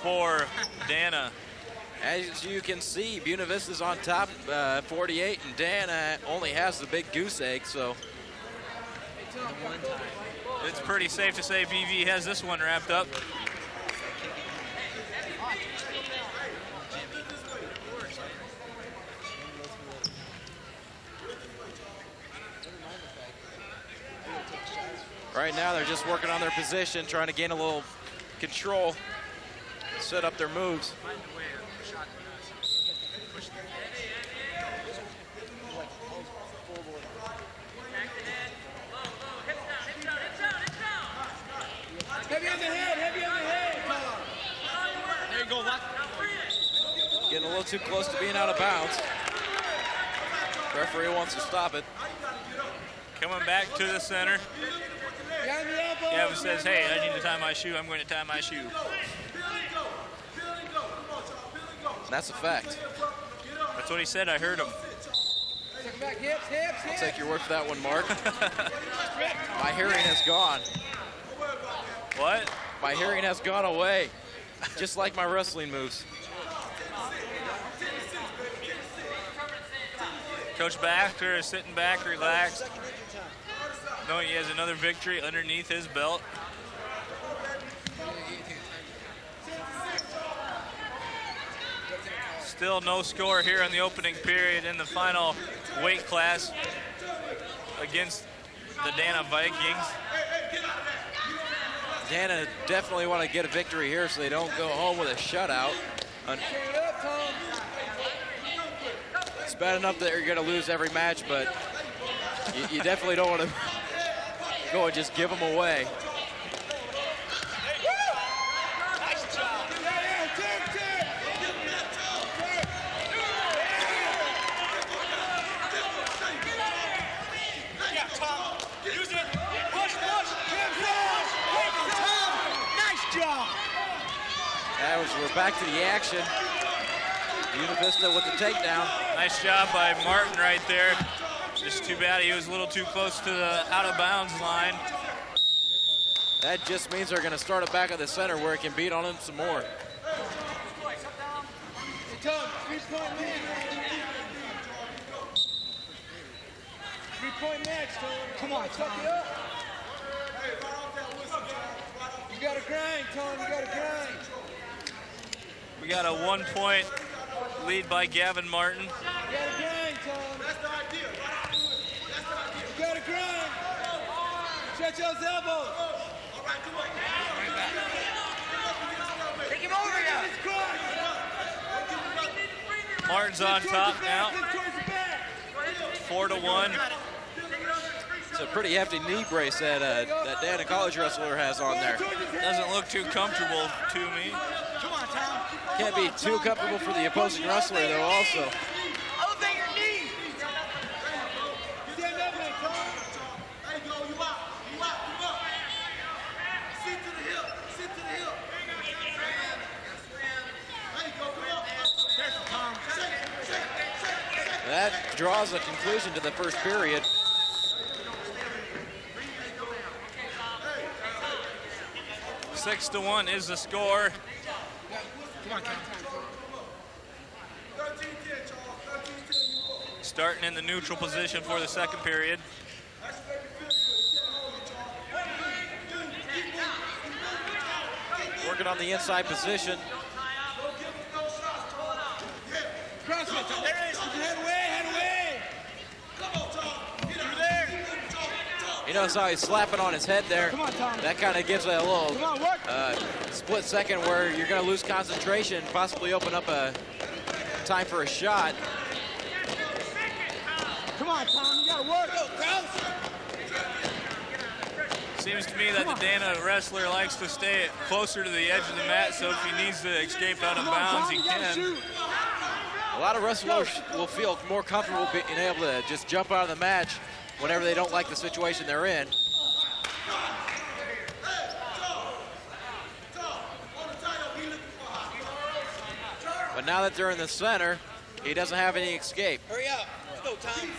for Dana. As you can see, Buena Vista's on top, 48, and Dana only has the big goose egg, so. It's pretty safe to say BV has this one wrapped up. Right now, they're just working on their position, trying to gain a little control, set up their moves. Heavy on the head. There you go, Luck. Getting a little too close to being out of bounds. Referee wants to stop it. Coming back to the center. Gavin says, hey, I need to tie my shoe. I'm going to tie my shoe. And that's a fact. That's what he said. I heard him. I'll take your word for that one, Mark. My hearing has gone. What? My hearing has gone away, just like my wrestling moves. Coach Baxter is sitting back, relaxed, knowing he has another victory underneath his belt. Still no score here in the opening period in the final weight class against the Dana Vikings. Dana definitely want to get a victory here so they don't go home with a shutout. It's bad enough that you're going to lose every match, but you definitely don't want to go and just give them away. We're back to the action. Vista with the takedown. Nice job by Martin right there. Just too bad he was a little too close to the out-of-bounds line. That just means they're going to start it back at the center where it can beat on him some more. Three-point match, Tom. Come on, Tom. You got to grind, Tom. You got to grind. We got a 1-point lead by Gavin Martin. You gotta grind, Tom. That's the idea. You gotta grind. Stretch those elbows. All right, come on. Take him over here. Martin's on top now. 4-1. It's a pretty hefty knee brace that that Dana College wrestler has on there. Doesn't look too comfortable to me. Can't be too comfortable for the opposing wrestler, though, also. Elevate your knee. Stand up, man, Tom. There you go. You up. You up. You up. Sit to the hip. Sit to the hip. There you go. Come on. There's Tom. That draws a conclusion to the first period. Hey. 6-1 is the score. Come on, Tom. Starting in the neutral position for the second period. Working on the inside position. Cross it, Tom. There it is. Head away, head away. Come on, Tom. Get over there. You notice how he's slapping on his head there. Come on, Tom. That kind of gives a little Come on, work. split second where you're going to lose concentration, possibly open up a time for a shot. Come on, Tom. You got to work. Go, Seems to me that the Dana wrestler likes to stay closer to the edge of the mat, so if he needs to escape out of bounds, he can. A lot of wrestlers will feel more comfortable being able to just jump out of the match whenever they don't like the situation they're in. But now that they're in the center, he doesn't have any escape. Hurry up. Let's go, Tom.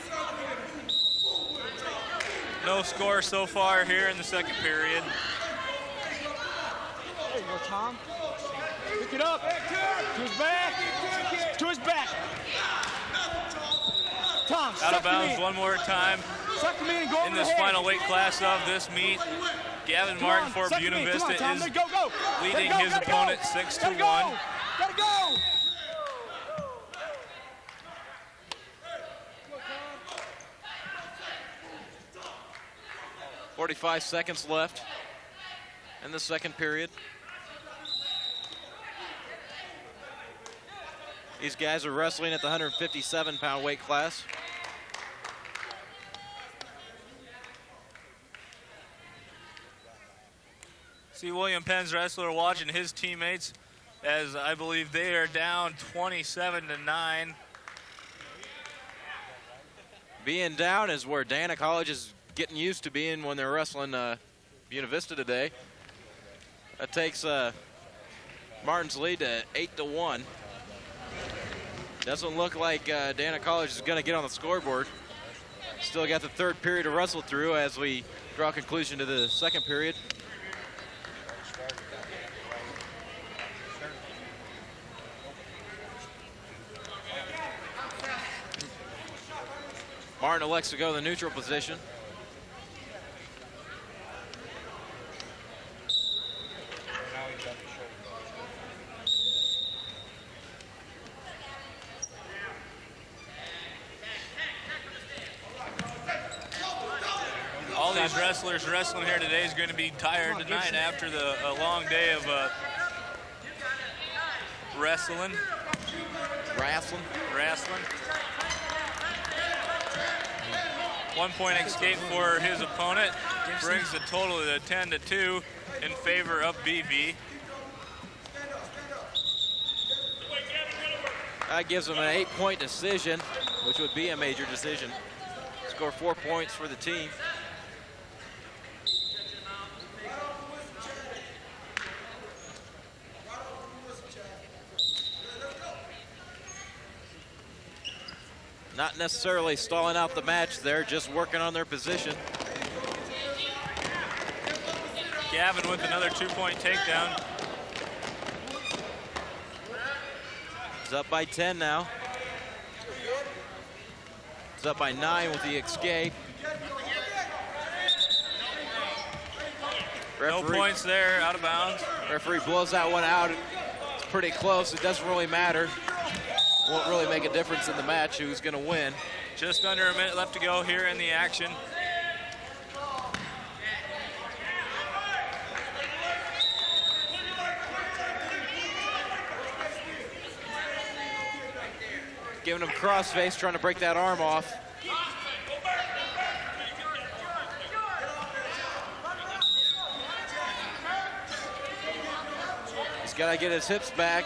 No score so far here in the second period. There you go, Tom. Pick it up. To his back. To his back. Tom, Out of bounds one more time in this final weight class of this meet. Gavin Martin for Buena Vista is leading his opponent 6-1. Gotta go. 45 seconds left in the second period. These guys are wrestling at the 157-pound weight class. See William Penn's wrestler watching his teammates as I believe they are down 27-9. Being down is where Dana College is getting used to being when they're wrestling Buena Vista today. That takes Martin's lead to 8-1. Doesn't look like Dana College is going to get on the scoreboard. Still got the third period to wrestle through as we draw a conclusion to the second period. Martin elects to go to the neutral position. All these wrestlers wrestling here today is going to be tired tonight after a long day of wrestling. Wrestling. 1 point escape for his opponent brings the total to 10-2 in favor of BV. That gives them an 8-point decision, which would be a major decision. Score 4 points for the team. Not necessarily stalling out the match there, just working on their position. Gavin with another 2-point takedown. It's up by 10 now. It's up by 9 with the escape. No points there, out of bounds. Referee blows that one out. It's pretty close. It doesn't really matter. Won't really make a difference in the match who's going to win. Just under a minute left to go here in the action. Giving him crossface, trying to break that arm off. He's got to get his hips back.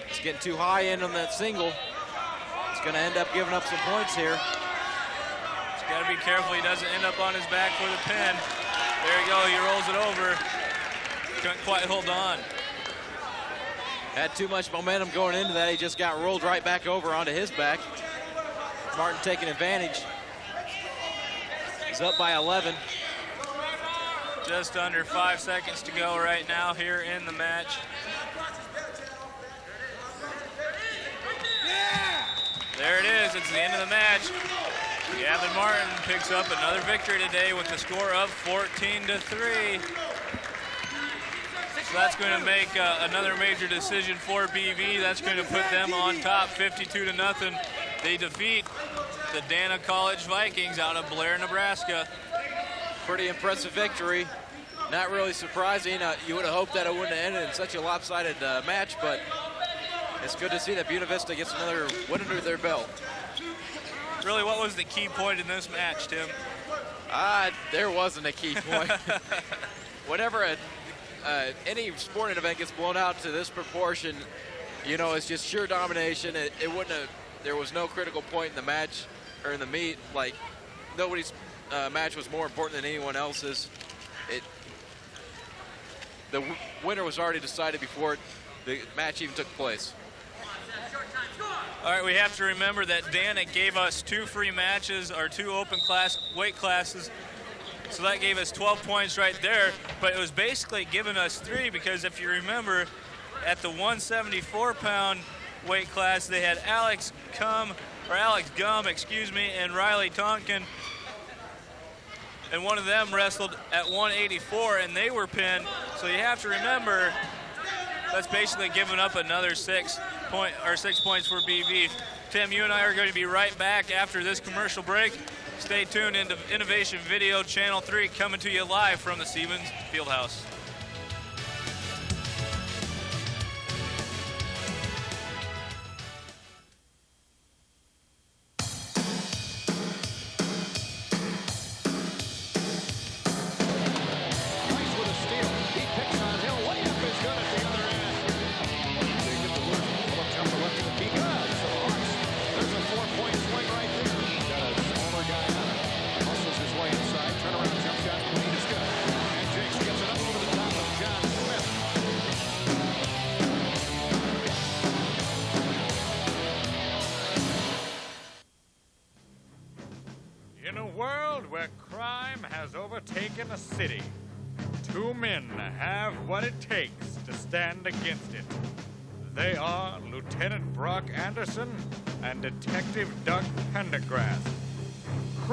He's getting too high in on that single. He's going to end up giving up some points here. He's got to be careful he doesn't end up on his back for the pin. There you go, he rolls it over. Couldn't quite hold on. Had too much momentum going into that. He just got rolled right back over onto his back. Martin taking advantage. He's up by 11. Just under 5 seconds to go right now here in the match. There it is, it's the end of the match. Gavin Martin picks up another victory today with the score of 14-3. So that's going to make another major decision for BV. That's going to put them on top 52-0. They defeat the Dana College Vikings out of Blair, Nebraska. Pretty impressive victory. Not really surprising. You would have hoped that it wouldn't have ended in such a lopsided match, but it's good to see that Buena Vista gets another win under their belt. Really, what was the key point in this match, Tim? There wasn't a key point. Whenever any sporting event gets blown out to this proportion, you know, it's just sheer domination. It wouldn't have, there was no critical point in the match or in the meet. Like, nobody's match was more important than anyone else's. The winner was already decided before the match even took place. All right, we have to remember that Dana gave us 2 free matches, or 2 open class weight classes. So that gave us 12 points right there, but it was basically giving us 3 because if you remember, at the 174-pound weight class, they had Alex Gum, and Riley Tonkin, and one of them wrestled at 184, and they were pinned. So you have to remember, that's basically giving up another 6 points for BV. Tim, you and I are going to be right back after this commercial break. Stay tuned into Innovation Video Channel 3, coming to you live from the Stevens Fieldhouse. Muscles his way inside, turnaround jump shot, clean is good. And Jakes gets it up over the In a world where crime has overtaken a city, two men have what it takes to stand against it. They are Lieutenant Brock Anderson and Detective Doug Pendergrass.